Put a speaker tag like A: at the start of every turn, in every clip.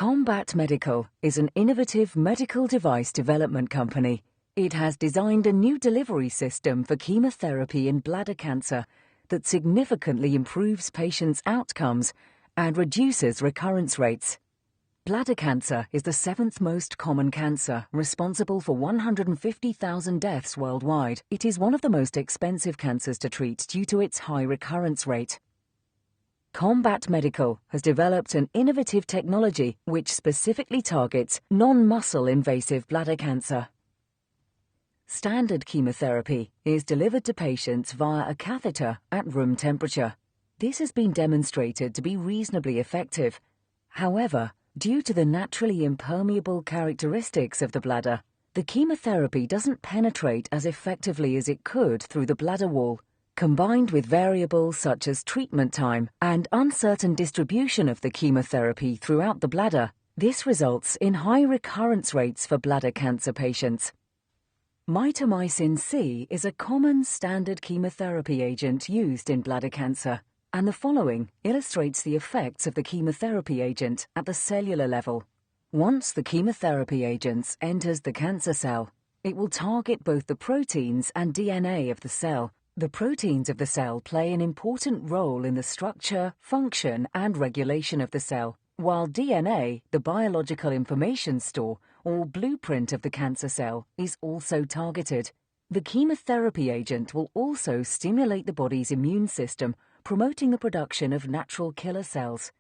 A: Combat Medical is an innovative medical device development company. It has designed a new delivery system for chemotherapy in bladder cancer that significantly improves patients' outcomes and reduces recurrence rates. Bladder cancer is the 7th most common cancer, responsible for 150,000 deaths worldwide. It is one of the most expensive cancers to treat due to its high recurrence rate. Combat Medical has developed an innovative technology which specifically targets non-muscle invasive bladder cancer. Standard chemotherapy is delivered to patients via a catheter at room temperature. This has been demonstrated to be reasonably effective. However, due to the naturally impermeable characteristics of the bladder, the chemotherapy doesn't penetrate as effectively as it could through the bladder wall. Combined with variables such as treatment time and uncertain distribution of the chemotherapy throughout the bladder, this results in high recurrence rates for bladder cancer patients. Mitomycin C is a common standard chemotherapy agent used in bladder cancer, and the following illustrates the effects of the chemotherapy agent at the cellular level. Once the chemotherapy agent enters the cancer cell, it will target both the proteins and DNA of the cell. The proteins of the cell play an important role in the structure, function, and regulation of the cell, while DNA, the biological information store or blueprint of the cancer cell, is also targeted. The chemotherapy agent will also stimulate the body's immune system, promoting the production of natural killer cells.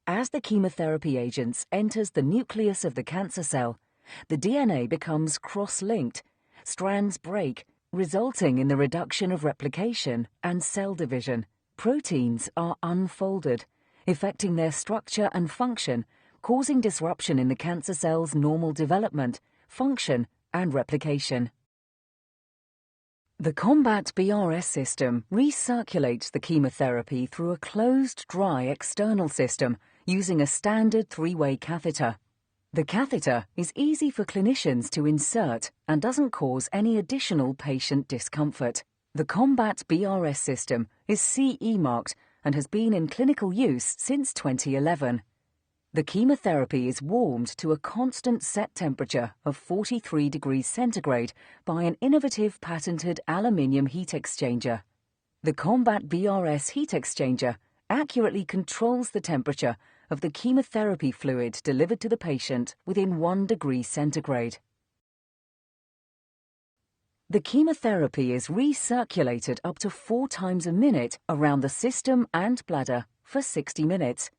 A: As the chemotherapy agent enters the nucleus of the cancer cell, the DNA becomes cross-linked, strands break, resulting in the reduction of replication and cell division. Proteins are unfolded, affecting their structure and function, causing disruption in the cancer cell's normal development, function, and replication. The Combat BRS system recirculates the chemotherapy through a closed, dry external system using a standard 3-way catheter. The catheter is easy for clinicians to insert and doesn't cause any additional patient discomfort. The Combat BRS system is CE marked and has been in clinical use since 2011. The chemotherapy is warmed to a constant set temperature of 43 degrees centigrade by an innovative patented aluminium heat exchanger. The Combat BRS heat exchanger accurately controls the temperature of the chemotherapy fluid delivered to the patient within 1 degree centigrade. The chemotherapy is recirculated up to 4 times a minute around the system and bladder for 60 minutes.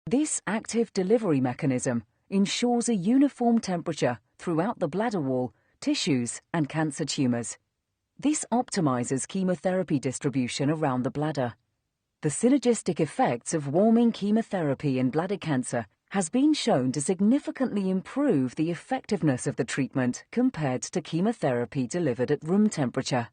A: This active delivery mechanism ensures a uniform temperature throughout the bladder wall, tissues, and cancer tumors. This optimizes chemotherapy distribution around the bladder. The synergistic effects of warming chemotherapy in bladder cancer has been shown to significantly improve the effectiveness of the treatment compared to chemotherapy delivered at room temperature.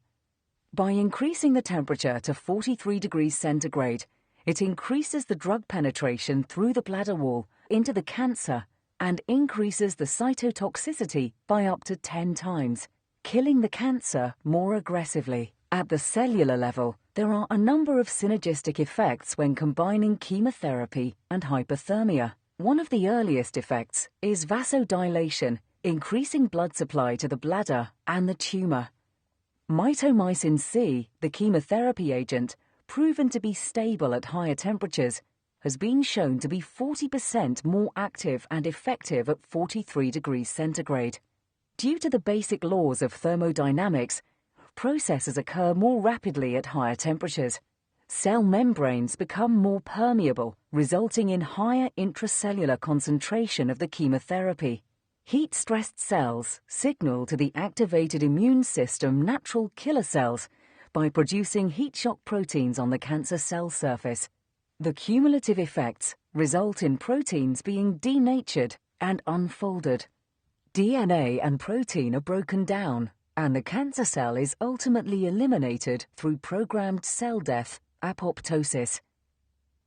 A: By increasing the temperature to 43 degrees centigrade, it increases the drug penetration through the bladder wall into the cancer and increases the cytotoxicity by up to 10 times, killing the cancer more aggressively. At the cellular level, there are a number of synergistic effects when combining chemotherapy and hyperthermia. One of the earliest effects is vasodilation, increasing blood supply to the bladder and the tumor. Mitomycin C, the chemotherapy agent, proven to be stable at higher temperatures, has been shown to be 40% more active and effective at 43 degrees centigrade. Due to the basic laws of thermodynamics, processes occur more rapidly at higher temperatures. Cell membranes become more permeable, resulting in higher intracellular concentration of the chemotherapy. Heat-stressed cells signal to the activated immune system natural killer cells by producing heat shock proteins on the cancer cell surface. The cumulative effects result in proteins being denatured and unfolded. DNA and protein are broken down, and the cancer cell is ultimately eliminated through programmed cell death, apoptosis.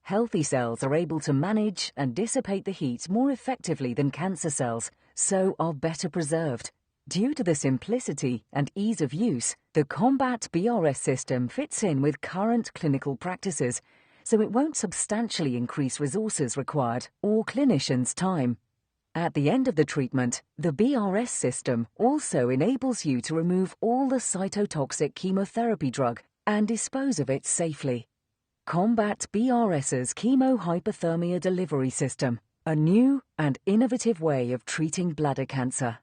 A: Healthy cells are able to manage and dissipate the heat more effectively than cancer cells, so are better preserved. Due to the simplicity and ease of use, the Combat BRS system fits in with current clinical practices, so it won't substantially increase resources required or clinicians' time. At the end of the treatment, the BRS system also enables you to remove all the cytotoxic chemotherapy drug and dispose of it safely. Combat BRS's chemohyperthermia delivery system, a new and innovative way of treating bladder cancer.